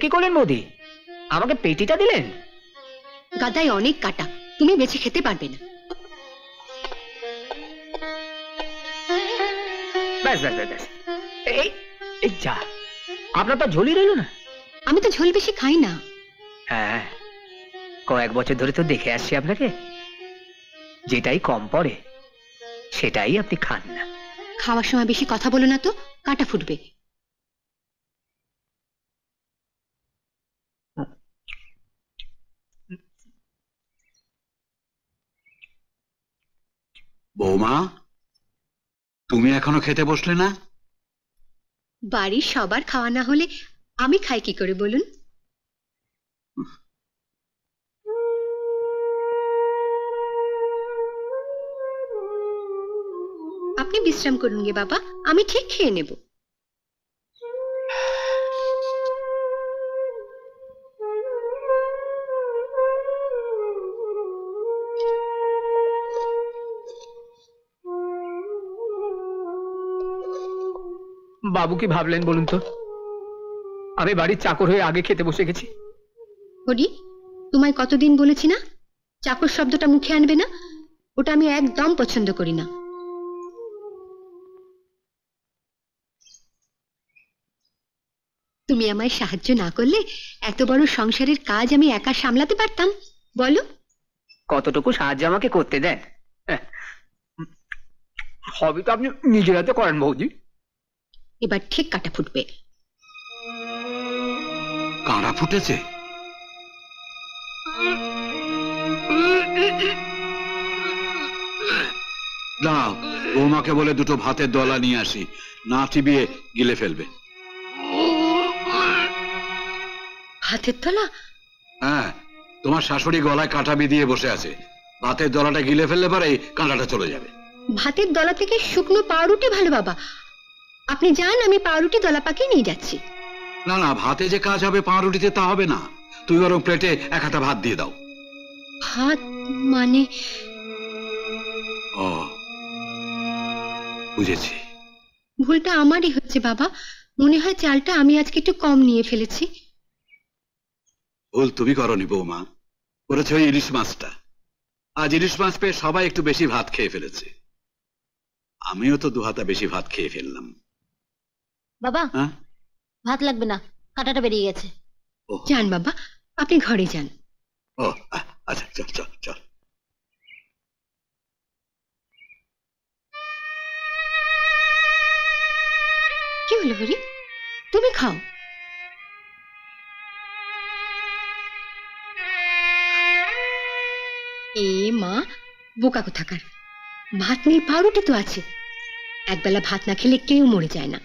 কি করলেন মোদি? আমাকে পেটিটা দিলেন? গাদায় অনেক কাটা, তুমি বেছে খেতে পারবে না। ব্যাস ব্যাস ব্যাস, এই এই যা, আপনার তো ঝোলই রইল না। আমি তো ঝোল বেশি খাই না। হ্যাঁ, কয়েক বছর ধরে তো দেখে আসছি আপনাকে, যেটাই কম পড়ে সেটাই আপনি খান না। খাওয়ার সময় বেশি কথা বলো না তো, কাটা ফুটবে। বৌমা, তুমি এখনো খেতে বসলে না? বাড়ির সবার খাওয়া না হলে আমি খাই কি করে বলুন? আপনি বিশ্রাম করুন গে বাবা, আমি ঠিক খেয়ে নেব। বাবু কি ভাবলেন বলুন তো? আমি বাড়ির চাকর হয়ে আগে খেতে বসে গেছি। হরি, তোমায় কতদিন বলেছি না চাকর শব্দটা মুখে আনবে না? ওটা আমি একদম পছন্দ করি না। তুমি আমায় সাহায্য না করলে এত বড় সংসারের কাজ আমি একা সামলাতে পারতাম? বলো। কতটুকু সাহায্য আমাকে করতে দেন? সবই তো আপনি নিজের হাতে করেন বৌদি। এবার ঠিক কাটা ফুটবে। কাঁড়া ফুটেছে? দাঁড়াও, বৌমাকে বলে দুটো ভাতের দলা নিয়ে আসি, না চিবিয়ে গিলে ফেলবে। ভাতের তলা? হ্যাঁ, তোমার শাশুড়ি গলায় কাঁটা বিধিয়ে বসে আছে, ভাতের দলাটা গিলে ফেললে পরে কাঁটাটা চলে যাবে। ভাতের দলা থেকে শুকনো পাউরুটি ভালো বাবা, আপনি যান, আমি পাউরুটি দলা পাকিয়ে নিয়ে যাচ্ছি। না না, ভাতে যে কাজ হবে পাউরুটিতে তা হবে না। তুই বরং প্লেটে এক হাতা ভাত দিয়ে দাও। ভাত মানে? ও, বুঝেছি। ভুলটা আমারই হচ্ছে বাবা, মনে হয় চালটা আমি আজকে একটু কম নিয়ে ফেলেছি। ভুল তুমি করনি বৌমা, করেছে ওই ইলিশ মাছটা। আজ ইলিশ মাছ পেয়ে সবাই একটু বেশি ভাত খেয়ে ফেলেছে, আমিও তো দু হাতা বেশি ভাত খেয়ে ফেললাম। বাবা, ভাত লাগবে না, কাঁটাটা বেরিয়ে গেছে। যান বাবা, আপনি ঘরে যান। ও আচ্ছা, চল চল চল। কি হলো হরি, তুমি খাও। এ মা, বোকা কোথাকার, ভাত নেই পাউরুটি তো আছে। একবেলা ভাত না খেলে কেউ মরে যায় না।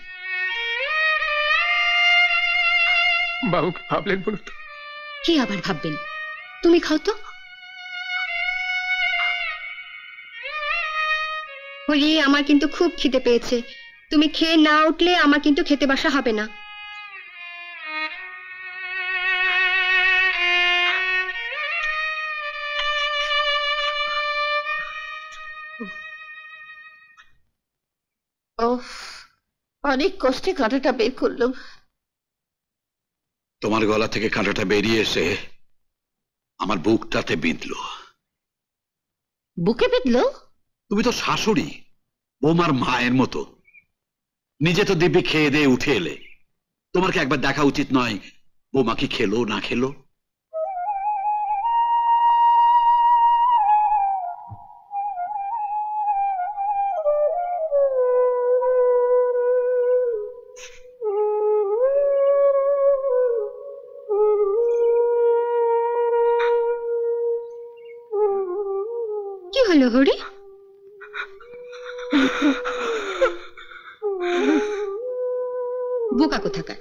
বাবু কি ভাবলেন বলুন তো? কি আবার ভাববেন, তুমি খাও তো। হরি, আমার কিন্তু খুব খিদে পেয়েছে, তুমি খেয়ে না উঠলে আমার কিন্তু খেতে বসা হবে না। অনেক কষ্টে কাঁটাটা বের করলাম। তোমার গলা থেকে কাঁটাটা বেরিয়ে এসে আমার বুকটাতে বিঁধলো। বুকে বিঁধলো? তুমি তো শাশুড়ি, বৌমার মায়ের মতো, নিজে তো দিব্যি খেয়ে দিয়ে উঠে এলে, তোমার কি একবার দেখা উচিত নয় বৌমা কি খেলো না খেলো? কি হলো হরি? বোকা কোথাকার।